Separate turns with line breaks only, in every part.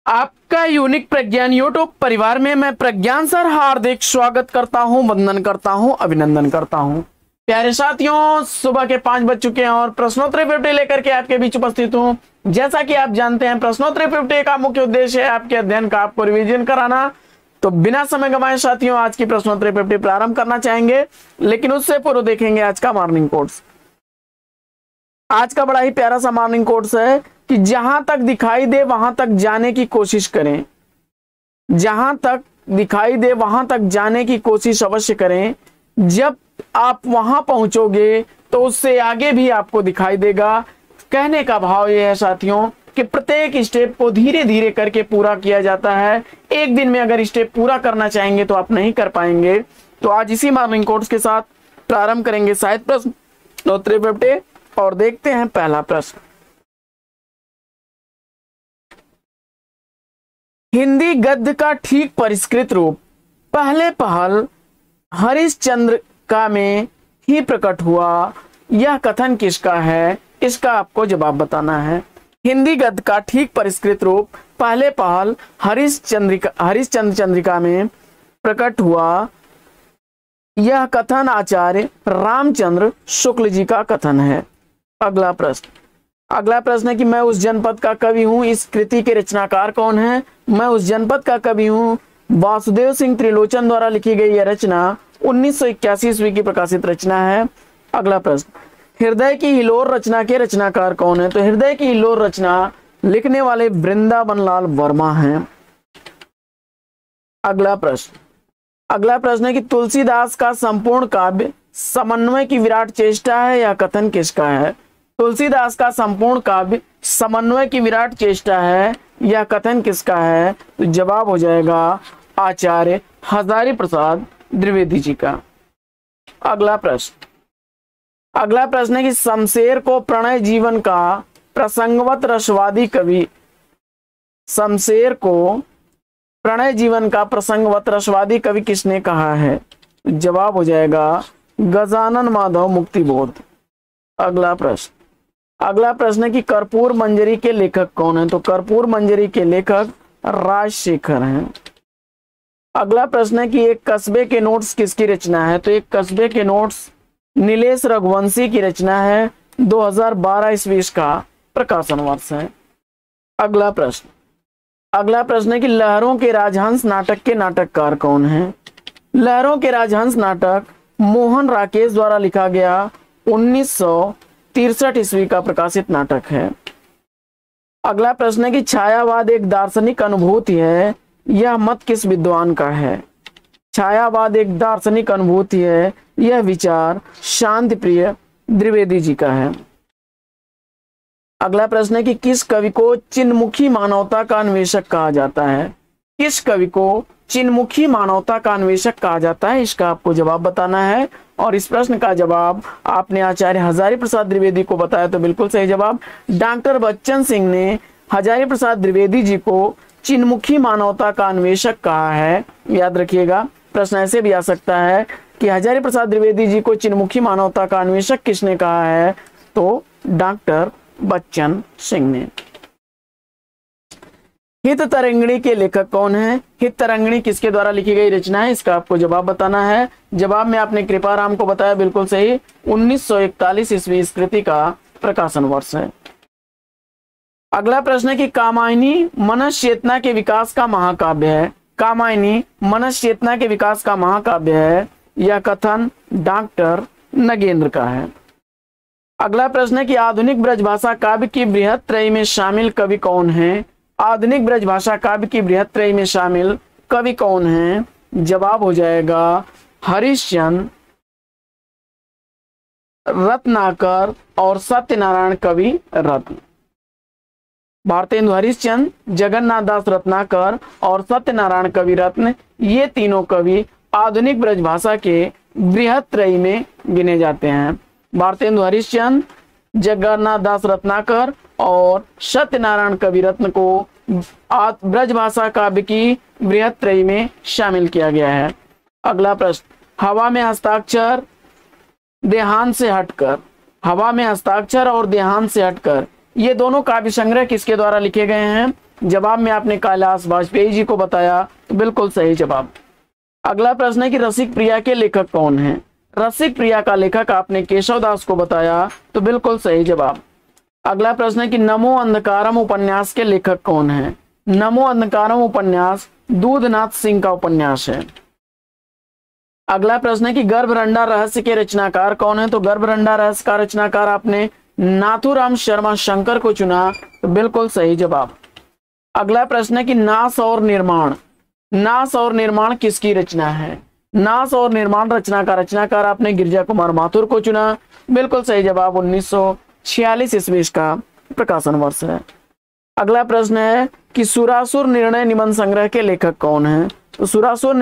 आपका यूनिक प्रज्ञान यूट्यूब परिवार में मैं प्रज्ञान सर हार्दिक स्वागत करता हूं, वंदन करता हूं, अभिनंदन करता हूं। प्यारे साथियों, सुबह के 5 बज चुके हैं और प्रश्नोत्तरी 50 लेकर के आपके बीच उपस्थित हूं। जैसा कि आप जानते हैं, प्रश्नोत्तरी 50 का मुख्य उद्देश्य है आपके अध्ययन का आपको रिवीजन कराना। तो बिना समय गंवाए साथियों, आज की प्रश्नोत्तरी 50 प्रारंभ करना चाहेंगे, लेकिन उससे पूर्व देखेंगे आज का मॉर्निंग कोट्स। आज का बड़ा ही प्यारा सा मॉर्निंग कोट्स है कि जहां तक दिखाई दे वहां तक जाने की कोशिश करें। जहां तक दिखाई दे वहां तक जाने की कोशिश अवश्य करें। जब आप वहां पहुंचोगे तो उससे आगे भी आपको दिखाई देगा। कहने का भाव यह है साथियों कि प्रत्येक स्टेप को धीरे धीरे करके पूरा किया जाता है। एक दिन में अगर स्टेप पूरा करना चाहेंगे तो आप नहीं कर पाएंगे। तो आज इसी मॉर्निंग कोट्स के साथ प्रारंभ करेंगे साहित्य प्रश्नोत्तरी 50 और देखते हैं पहला प्रश्न। हिंदी गद्य का ठीक परिष्कृत रूप पहले पहल हरिश्चंद्रिका में ही प्रकट हुआ। यह कथन किसका है? इसका आपको जवाब बताना है। हिंदी गद्य का ठीक परिष्कृत रूप पहले पहल हरिश्चंद्र चंद्रिका में प्रकट हुआ। यह कथन आचार्य रामचंद्र शुक्ल जी का कथन है। अगला प्रश्न है कि मैं उस जनपद का कवि हूं। इस कृति के रचनाकार कौन है? मैं उस जनपद का कवि हूं वासुदेव सिंह त्रिलोचन द्वारा लिखी गई यह रचना 1981 ईस्वी की प्रकाशित रचना है। अगला प्रश्न, हृदय की हिलोर रचना के रचनाकार कौन है? तो हृदय की हिलोर रचना लिखने वाले वृंदावन लाल वर्मा हैं। अगला प्रश्न है कि तुलसीदास का संपूर्ण काव्य समन्वय की विराट चेष्टा है। यह कथन किसका है? तुलसीदास का संपूर्ण काव्य समन्वय की विराट चेष्टा है। यह कथन किसका है? तो जवाब हो जाएगा आचार्य हजारी प्रसाद द्विवेदी जी का। अगला प्रश्न है कि शमशेर को प्रणय जीवन का प्रसंगवत रसवादी कवि, शमशेर को प्रणय जीवन का प्रसंगवत रसवादी कवि किसने कहा है? जवाब हो जाएगा गजानन माधव मुक्तिबोध। अगला प्रश्न है कि कर्पूर मंजरी के लेखक कौन है? तो कर्पूर मंजरी के लेखक राजशेखर हैं। अगला प्रश्न है कि एक कस्बे के नोट्स किसकी रचना है? तो एक कस्बे के नोट्स नीलेश रघुवंशी की रचना है। 2012 ईस्वी का प्रकाशन वर्ष है। अगला प्रश्न है कि लहरों के राजहंस नाटक के नाटककार कौन है? लहरों के राजहंस नाटक मोहन राकेश द्वारा लिखा गया 1963 ईस्वी का प्रकाशित नाटक है। अगला प्रश्न है कि छायावाद एक दार्शनिक अनुभूति है। यह मत किस विद्वान का है? छायावाद एक दार्शनिक अनुभूति है। यह विचार शांति प्रिय द्विवेदी जी का है। अगला प्रश्न है कि किस कवि को चिन्मुखी मानवता का अन्वेषक कहा जाता है? किस कवि को चिन्मुखी मानवता का अन्वेषक कहा जाता है? इसका आपको जवाब बताना है। और इस प्रश्न का जवाब आपने आचार्य हजारी प्रसाद द्विवेदी को बताया तो बिल्कुल सही जवाब। डॉक्टर बच्चन सिंह ने हजारी प्रसाद द्विवेदी जी को चिन्मुखी मानवता का अन्वेषक कहा है। याद रखिएगा, प्रश्न ऐसे भी आ सकता है कि हजारी प्रसाद द्विवेदी जी को चिन्मुखी मानवता का अन्वेषक किसने कहा है? तो डॉक्टर बच्चन सिंह ने। हित तरंगिणी के लेखक कौन है? हित तरंगिणी किसके द्वारा लिखी गई रचना है? इसका आपको जवाब बताना है। जवाब में आपने कृपाराम को बताया, बिल्कुल सही। 1941 ईस्वी इस कृति का प्रकाशन वर्ष है। अगला प्रश्न है कि कामायनी मनस चेतना के विकास का महाकाव्य है। कामायनी मनस चेतना के विकास का महाकाव्य है। यह कथन डॉक्टर नगेंद्र का है। अगला प्रश्न है कि आधुनिक ब्रजभाषा काव्य की बृहत त्रयी में शामिल कवि कौन है? आधुनिक ब्रजभाषा काव्य की बृहत त्रयी में शामिल कवि कौन है? जवाब हो जाएगा हरिश्चंद्र, रत्नाकर और सत्यनारायण कवि रत्न। भारतेंदु हरिश्चंद्र, जगन्नाथ दास रत्नाकर और सत्यनारायण कवि रत्न, ये तीनों कवि आधुनिक ब्रजभाषा के बृहत त्रयी में गिने जाते हैं। भारतेंदु हरिश्चंद्र, जगन्नाथ दास रत्नाकर और सत्यनारायण कवि रत्न को ब्रजभाषा काव्य की बृहत त्रयी में शामिल किया गया है। अगला प्रश्न, हवा में हस्ताक्षर देहांत से हटकर, हवा में हस्ताक्षर और देहांत से हटकर, ये दोनों काव्य संग्रह किसके द्वारा लिखे गए हैं? जवाब में आपने कैलाश वाजपेयी जी को बताया, तो बिल्कुल सही जवाब। अगला प्रश्न है कि रसिक प्रिया के लेखक कौन हैं? रसिक प्रिया का लेखक आपने केशव दास को बताया, तो बिल्कुल सही जवाब। अगला प्रश्न है कि नमो अंधकारम उपन्यास के लेखक कौन हैं? नमो अंधकारम उपन्यास दूधनाथ सिंह का उपन्यास है। अगला प्रश्न है कि गर्भरंडा रहस्य के रचनाकार कौन है? तो गर्भरंडा रहस्य का रचनाकार आपने नाथूराम शर्मा शंकर को चुना, तो बिल्कुल सही जवाब। अगला प्रश्न है कि नाश और निर्माण, नाश और निर्माण किसकी रचना है? नाश और निर्माण रचना का रचनाकार आपने गिरिजा कुमार माथुर को चुना, बिल्कुल सही जवाब। 1946 ईस्वी इसका प्रकाशन वर्ष है। अगला प्रश्न है कि सुरासुर निर्णय निबंध संग्रह के लेखक कौन है? तो सुरासुर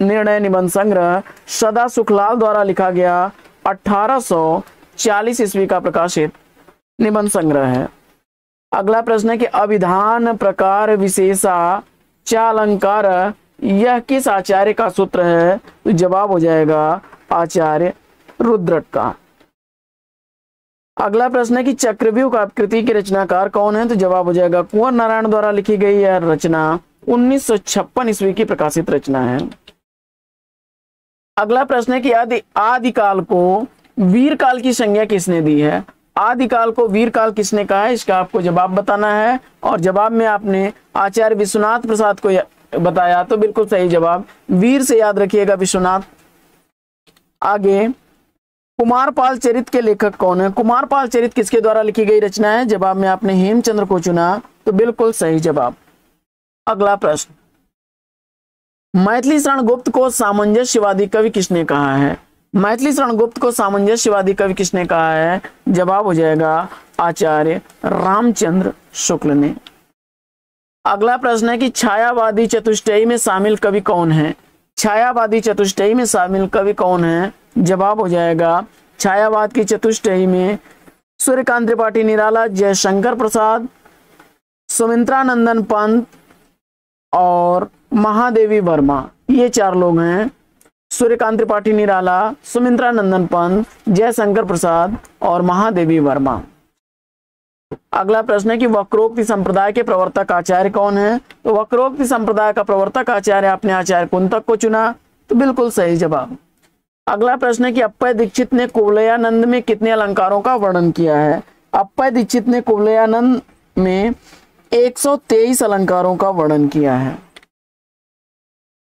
निर्णय निबंध संग्रह सदा सुखलाल द्वारा लिखा गया 1840 ईस्वी का प्रकाशित निबंध संग्रह है। अगला प्रश्न है कि अभिधान प्रकार विशेषा चालंकार यह किस आचार्य का सूत्र है? तो जवाब हो जाएगा आचार्य रुद्रट का। अगला प्रश्न है कि चक्रव्यूह का कृति के रचनाकार कौन है? तो जवाब हो जाएगा कुंवर नारायण द्वारा लिखी गई यह रचना 1956 ईस्वी की प्रकाशित रचना है। अगला प्रश्न है कि आदिकाल को वीरकाल की संज्ञा किसने दी है? आदिकाल को वीरकाल किसने कहा है? इसका आपको जवाब बताना है, और जवाब में आपने आचार्य विश्वनाथ प्रसाद को बताया, तो बिल्कुल सही जवाब। वीर से याद रखिएगा विश्वनाथ। आगे कुमारपाल चरित के लेखक कौन है? कुमारपाल चरित किसके द्वारा लिखी गई रचना है? जवाब में आपने हेमचंद्र को चुना, तो बिल्कुल सही जवाब। अगला प्रश्न, मैथिली शरण गुप्त को सामंजस्यवादी कवि किसने कहा है? मैथिली शरण गुप्त को सामंजस्यवादी कवि किसने कहा है? जवाब हो जाएगा आचार्य रामचंद्र शुक्ल ने। अगला प्रश्न है कि छायावादी चतुष्टयी में शामिल कवि कौन है? छायावादी चतुष्टयी में शामिल कवि कौन है? जवाब हो जाएगा छायावाद की चतुष्टयी में सूर्यकांत त्रिपाठी निराला, जयशंकर प्रसाद, सुमित्रानंदन पंत और महादेवी वर्मा, ये चार लोग हैं। सूर्यकांत त्रिपाठी निराला, सुमित्रानंदन पंत, जयशंकर प्रसाद और महादेवी वर्मा। अगला प्रश्न है कि वक्रोक्ति संप्रदाय के प्रवर्तक आचार्य कौन है? तो वक्रोक्ति संप्रदाय का प्रवर्तक आचार्य आपने आचार्य कुंतक को चुना, तो बिल्कुल सही जवाब। अगला प्रश्न है कि अप्पय दीक्षित ने कुवलयानंद में कितने अलंकारों का वर्णन किया है? अप्पय दीक्षित ने कुवलयानंद में 123 अलंकारों का वर्णन किया है।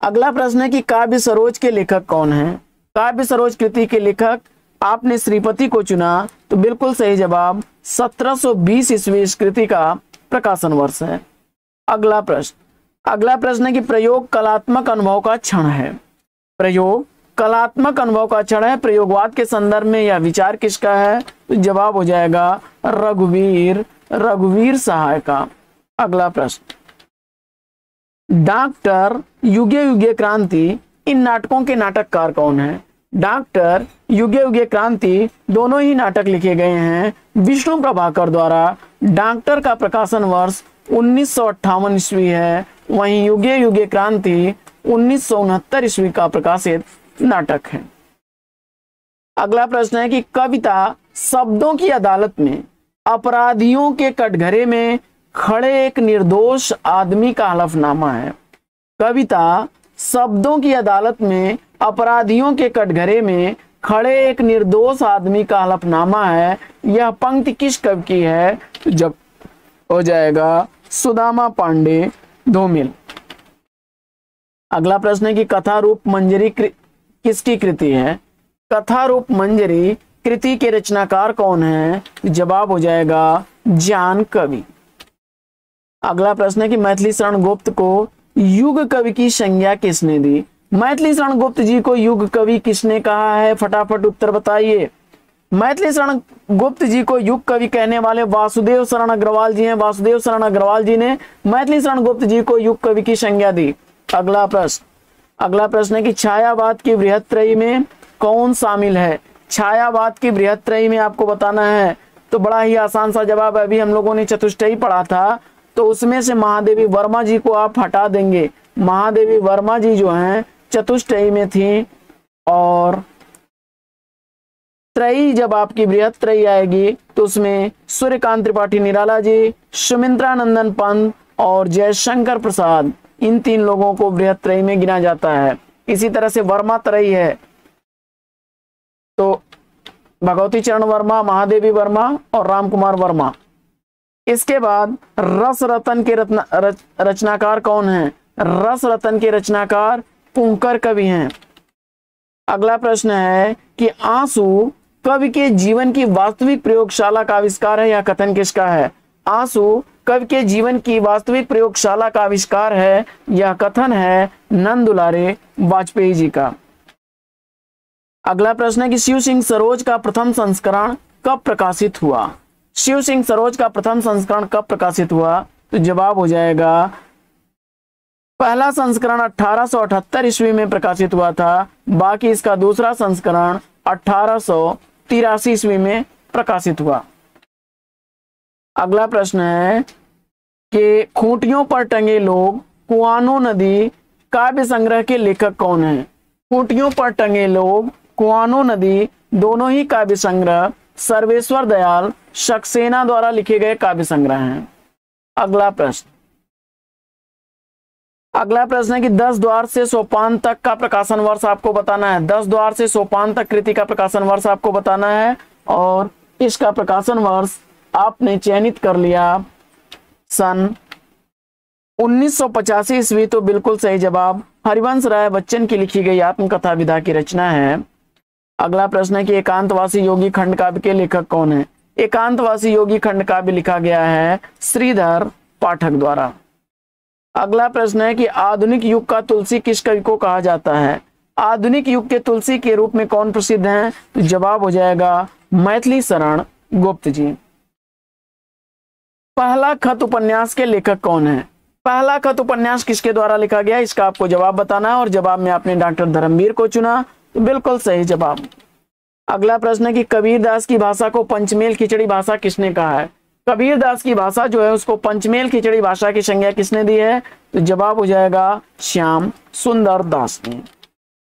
अगला प्रश्न है कि काव्य सरोज के लेखक कौन है? काव्य सरोज कृति के लेखक आपने श्रीपति को चुना, तो बिल्कुल सही जवाब। 1720 ईस्वी इस कृति का प्रकाशन वर्ष है। अगला प्रश्न है कि प्रयोग कलात्मक अनुभव का क्षण है। प्रयोग कलात्मक अनुभव का क्षण है, प्रयोगवाद के संदर्भ में यह विचार किसका है? तो जवाब हो जाएगा रघुवीर सहाय का। अगला प्रश्न, डॉक्टर युगे युगे क्रांति इन नाटकों के नाटककार कौन है? डॉक्टर युगे युगे क्रांति दोनों ही नाटक लिखे गए हैं विष्णु प्रभाकर द्वारा। डॉक्टर का प्रकाशन वर्ष 1958 ईस्वी है, वहीं युगे युगे क्रांति 1969 ईस्वी का प्रकाशित नाटक है। अगला प्रश्न है कि कविता शब्दों की अदालत में अपराधियों के कटघरे में खड़े एक निर्दोष आदमी का हलफनामा है। कविता शब्दों की अदालत में अपराधियों के कटघरे में खड़े एक निर्दोष आदमी का हलफनामा है, यह पंक्ति किस कवि की है? तो जब हो जाएगा सुदामा पांडे धूमिल। अगला प्रश्न है कि कथा रूप मंजरी किसकी कृति है? कथा रूप मंजरी कृति के रचनाकार कौन है? जवाब हो जाएगा जान कवि। अगला प्रश्न है कि मैथिली शरण गुप्त को युग कवि की संज्ञा किसने दी? मैथिली शरण गुप्त जी को युग कवि किसने कहा है? फटाफट उत्तर बताइए। मैथिली शरण गुप्त जी को युग कवि कहने वाले वासुदेव शरण अग्रवाल जी हैं। वासुदेव शरण अग्रवाल जी ने मैथिली शरण गुप्त जी को युग कवि की संज्ञा दी। अगला प्रश्न है कि छायावाद की बृहत त्रयी में कौन शामिल है? छायावाद की बृहत त्रयी में आपको बताना है, तो बड़ा ही आसान सा जवाब है। अभी हम लोगों ने चतुष्टयी पढ़ा था, तो उसमें से महादेवी वर्मा जी को आप हटा देंगे। महादेवी वर्मा जी जो हैं चतुष्टयी में थी, और त्रयी जब आपकी बृहत त्रयी आएगी तो उसमें सूर्यकांत त्रिपाठी निराला जी, सुमित्रानंदन पंत और जयशंकर प्रसाद, इन 3 लोगों को बृहत्त्रयी में गिना जाता है। इसी तरह से वर्मा त्रयी है तो भगवती चरण वर्मा, महादेवी वर्मा और राम कुमार वर्मा। इसके बाद रस रतन के रचनाकार कौन है? रस रतन के रचनाकार पुंकर कवि हैं। अगला प्रश्न है कि आंसू कवि के जीवन की वास्तविक प्रयोगशाला का आविष्कार है, यह कथन किसका है? आंसू कवि के जीवन की वास्तविक प्रयोगशाला का आविष्कार है, यह कथन है नंद दुलारे वाजपेयी जी का। अगला प्रश्न है कि शिव सिंह सरोज का प्रथम संस्करण कब प्रकाशित हुआ? शिव सिंह सरोज का प्रथम संस्करण कब प्रकाशित हुआ? तो जवाब हो जाएगा पहला संस्करण 1878 ईस्वी में प्रकाशित हुआ था, बाकी इसका दूसरा संस्करण 1883 ईस्वी में प्रकाशित हुआ। अगला प्रश्न है कि खूंटियों पर टंगे लोग कुआनो नदी काव्य संग्रह के लेखक कौन है? खूंटियों पर टंगे लोग कुआनो नदी दोनों ही काव्य संग्रह सर्वेश्वर दयाल सक्सेना द्वारा लिखे गए काव्य संग्रह हैं। अगला प्रश्न है कि 10 द्वार से सोपान तक का प्रकाशन वर्ष आपको बताना है। 10 द्वार से सोपान तक कृति का प्रकाशन वर्ष आपको बताना है और इसका प्रकाशन वर्ष आपने चयनित कर लिया सन 1985 ईस्वी। तो बिल्कुल सही जवाब हरिवंश राय बच्चन की लिखी गई आत्मकथा विधा की रचना है। अगला प्रश्न है कि एकांतवासी योगी खंड काव्य के लेखक कौन है? एकांतवासी योगी खंड काव्य लिखा गया है श्रीधर पाठक द्वारा। अगला प्रश्न है कि आधुनिक युग का तुलसी किस कवि को कहा जाता है? आधुनिक युग के तुलसी के रूप में कौन प्रसिद्ध हैं? तो जवाब हो जाएगा मैथिली शरण गुप्त जी। पहला खत उपन्यास के लेखक कौन है? पहला खत उपन्यास किसके द्वारा लिखा गया, इसका आपको जवाब बताना है और जवाब में आपने डॉक्टर धर्मवीर को चुना, तो बिल्कुल सही जवाब। अगला प्रश्न है कि कबीरदास की भाषा को पंचमेल खिचड़ी भाषा किसने कहा है? कबीरदास की भाषा जो है उसको पंचमेल खिचड़ी भाषा की संज्ञा किसने दी है? तो जवाब हो जाएगा श्याम सुंदर दास ने।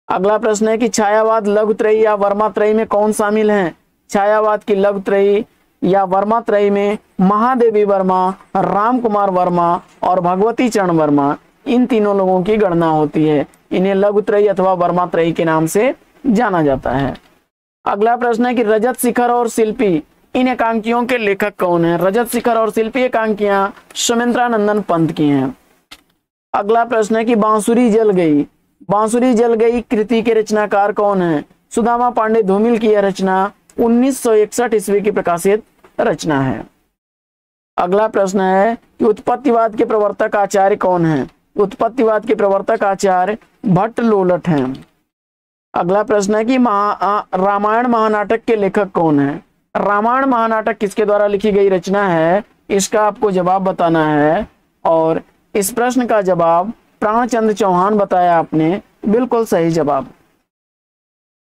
अगला प्रश्न है कि छायावाद लघुत्रयी या वर्मात्रयी में कौन शामिल है? छायावाद की लघुत्रयी या वर्मात्रयी में महादेवी वर्मा, राम कुमार वर्मा और भगवती चरण वर्मा, इन तीनों लोगों की गणना होती है। इन्हें लघुत्रयी अथवा वर्मात्रयी के नाम से जाना जाता है। अगला प्रश्न है कि रजत शिखर और शिल्पी, इन एकांकियों के लेखक कौन है? रजत शिखर और शिल्पी एकांकियां सुमित्रानंदन पंत की हैं। अगला प्रश्न है कि बांसुरी जल गई, बांसुरी जल गई कृति के रचनाकार कौन है? सुदामा पांडे धूमिल की यह रचना 1961 ईस्वी की प्रकाशित रचना है। अगला प्रश्न है कि उत्पत्तिवाद के प्रवर्तक आचार्य कौन है? उत्पत्तिवाद के प्रवर्तक आचार्य भट्ट लोलट हैं। अगला प्रश्न है कि रामायण महानाटक के लेखक कौन है? रामायण महानाटक किसके द्वारा लिखी गई रचना है, इसका आपको जवाब बताना है और इस प्रश्न का जवाब प्राणचंद्र चौहान बताया आपने, बिल्कुल सही जवाब।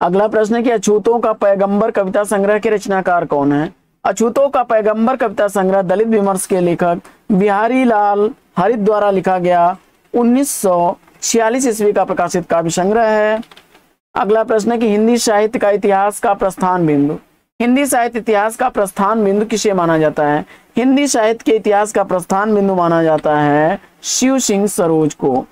अगला प्रश्न है कि अछूतों का पैगंबर कविता संग्रह के रचनाकार कौन है? अछूतों का पैगंबर कविता संग्रह दलित विमर्श के लेखक बिहारी लाल हरित द्वारा लिखा गया 1946 ईस्वी का प्रकाशित काव्य संग्रह है। अगला प्रश्न है कि हिंदी साहित्य का इतिहास का प्रस्थान बिंदु, हिंदी साहित्य इतिहास का प्रस्थान बिंदु किसे माना जाता है? हिंदी साहित्य के इतिहास का प्रस्थान बिंदु माना जाता है शिव सिंह सरोज को।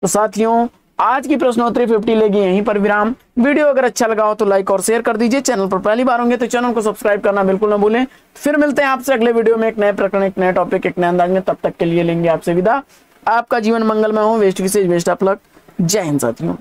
तो साथियों आज की प्रश्नोत्तरी 50 लेगी यहीं पर विराम। वीडियो अगर अच्छा लगा हो तो लाइक और शेयर कर दीजिए। चैनल पर पहली बार होंगे तो चैनल को सब्सक्राइब करना बिल्कुल ना भूलें। फिर मिलते हैं आपसे अगले वीडियो में एक नए प्रकरण, एक नए टॉपिक, एक नए अंदाज में। तब तक के लिए लेंगे आपसे विदा। आपका जीवन मंगलमय हो। वेस्ट विशेष बेस्ट ऑफ लक। जय हिंद साथियों।